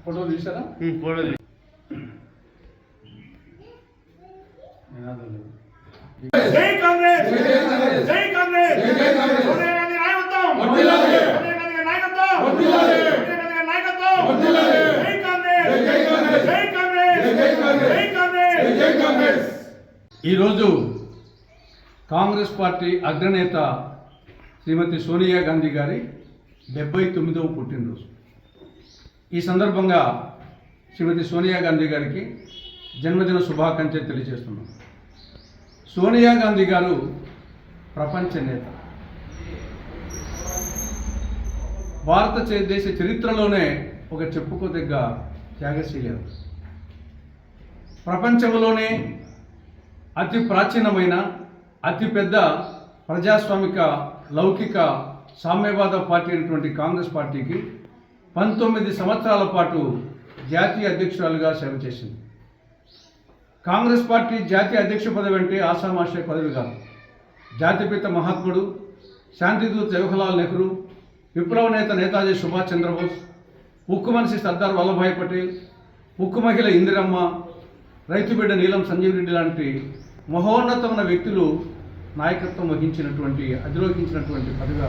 Photo తీసారా? Photo జై కాంగ్రెస్, జై కాంగ్రెస్, సోనియా గాంధీ నాయకత్వం, సోనియా గాంధీ నాయకత్వం, సోనియా గాంధీ నాయకత్వం, జై కాంగ్రెస్, జై కాంగ్రెస్, జై కాంగ్రెస్, జై కాంగ్రెస్. ఈరోజు కాంగ్రెస్ పార్టీ అగ్రనేత శ్రీమతి సోనియా గాంధీ గారి 79వ పుట్టినరోజు. ఈ సందర్భంగా శ్రీమతి సోనియా గాంధీ గారికి జన్మదిన శుభాకాంక్షలు తెలియజేస్తున్నాం. సోనియా గాంధీ గారు ప్రపంచ నేత. భారతదేశ చరిత్రలోనే ఒక చెప్పుకోదగ్గ త్యాగశీలి. ప్రపంచంలోనే అతి ప్రాచీనమైన అతిపెద్ద ప్రజాస్వామిక లౌకిక సామ్యవాద పార్టీ అయినటువంటి కాంగ్రెస్ పార్టీకి 19 సంవత్సరాల పాటు జాతీయ అధ్యక్షురాలుగా సేవ చేసింది. కాంగ్రెస్ పార్టీ జాతీయ అధ్యక్ష పదవి అంటే ఆషామాషి పదవి కాదు. జాతిపిత మహాత్ముడు, శాంతిదూత జవహర్లాల్ నెహ్రూ, విప్లవ నేత నేతాజీ సుభాష్ చంద్రబోస్, ఉక్కు మనిషి సర్దార్ వల్లభాయ్ పటేల్, ఉక్కు మహిళ ఇందిరమ్మ, రైతు బిడ్డ నీలం సంజీవ్ రెడ్డి లాంటి మహోన్నతమైన వ్యక్తులు నాయకత్వం వహించినటువంటి అధిరోహించినటువంటి పదవి.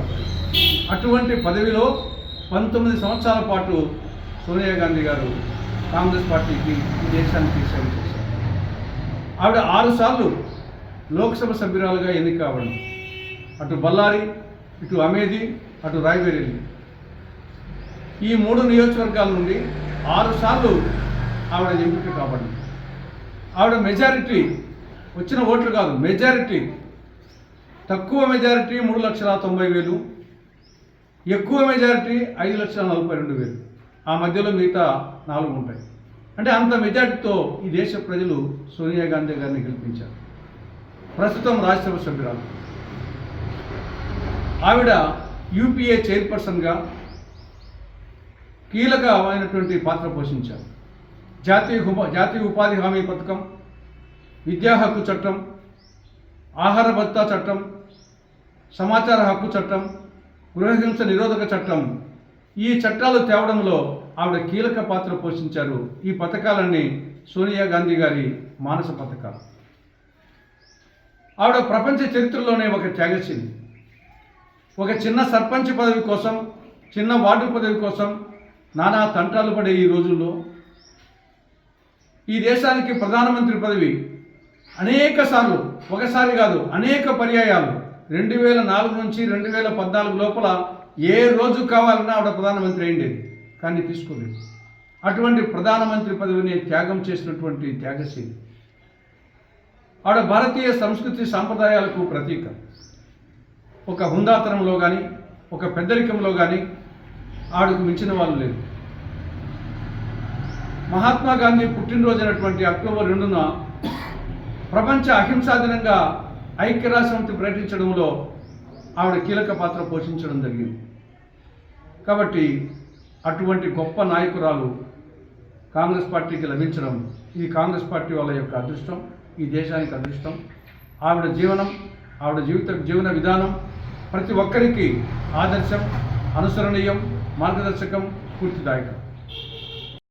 అటువంటి పదవిలో 19 సంవత్సరాల పాటు సోనియా గాంధీ గారు కాంగ్రెస్ పార్టీకి ఈ దేశానికి సేవ చేశారు. ఆవిడ 6 సార్లు లోక్సభ సభ్యురాలుగా ఎన్నిక కావడం, అటు బళ్ళారి, ఇటు అమేధి, అటు రాయ్బరేలీ, ఈ 3 నియోజకవర్గాల నుండి 6 సార్లు ఆవిడ ఎంపిక కాబడింది. ఆవిడ మెజారిటీ వచ్చిన ఓట్లు కాదు, మెజారిటీ. తక్కువ మెజారిటీ 3,90,000, ఎక్కువ మెజారిటీ 5,42,000. ఆ మధ్యలో మిగతా 4 ఉంటాయి. అంటే అంత మెజారిటీతో ఈ దేశ ప్రజలు సోనియా గాంధీ గారిని గెలిపించారు. ప్రస్తుతం రాజ్యసభ సభ్యురాలు. ఆవిడ యూపీఏ చైర్పర్సన్గా కీలకమైనటువంటి పాత్ర పోషించారు. జాతీయ ఉపాధి హామీ పథకం, విద్యా హక్కు చట్టం, ఆహార భద్రతా చట్టం, సమాచార హక్కు చట్టం, గృహహింస నిరోధక చట్టం, ఈ చట్టాలు తేవడంలో ఆవిడ కీలక పాత్ర పోషించారు. ఈ పథకాలన్నీ సోనియా గాంధీ గారి మానస పథకాలు. ఆవిడ ప్రపంచ చరిత్రలోనే ఒక త్యాగశీలి. ఒక చిన్న సర్పంచ్ పదవి కోసం, చిన్న వార్డు పదవి కోసం నానా తంటాలు పడే ఈ రోజుల్లో ఈ దేశానికి ప్రధానమంత్రి పదవి అనేక సార్లు, ఒకసారి కాదు అనేక పర్యాయాలు 2004 నుంచి 2014 లోపల ఏ రోజు కావాలన్నా ఆవిడ ప్రధానమంత్రి అయిండేది, కానీ తీసుకోలేదు. అటువంటి ప్రధానమంత్రి పదవిని త్యాగం చేసినటువంటి త్యాగశీలి. ఆవిడ భారతీయ సంస్కృతి సాంప్రదాయాలకు ప్రతీక. ఒక హుందాతనంలో కానీ, ఒక పెద్దరికంలో కానీ ఆవిడకు మించిన వాళ్ళు లేరు. మహాత్మా గాంధీ పుట్టినరోజు అయినటువంటి అక్టోబర్ 2న ప్రపంచ అహింసా దినంగా ఐక్యరాజ్యసమితి ప్రకటించడంలో ఆవిడ కీలక పాత్ర పోషించడం జరిగింది. కాబట్టి అటువంటి గొప్ప నాయకురాలు కాంగ్రెస్ పార్టీకి లభించడం ఇది కాంగ్రెస్ పార్టీ వాళ్ళ యొక్క అదృష్టం, ఈ దేశానికి అదృష్టం. ఆవిడ జీవనం, ఆవిడ జీవన విధానం ప్రతి ఒక్కరికి ఆదర్శం, అనుసరణీయం, మార్గదర్శకం, స్ఫూర్తిదాయకం.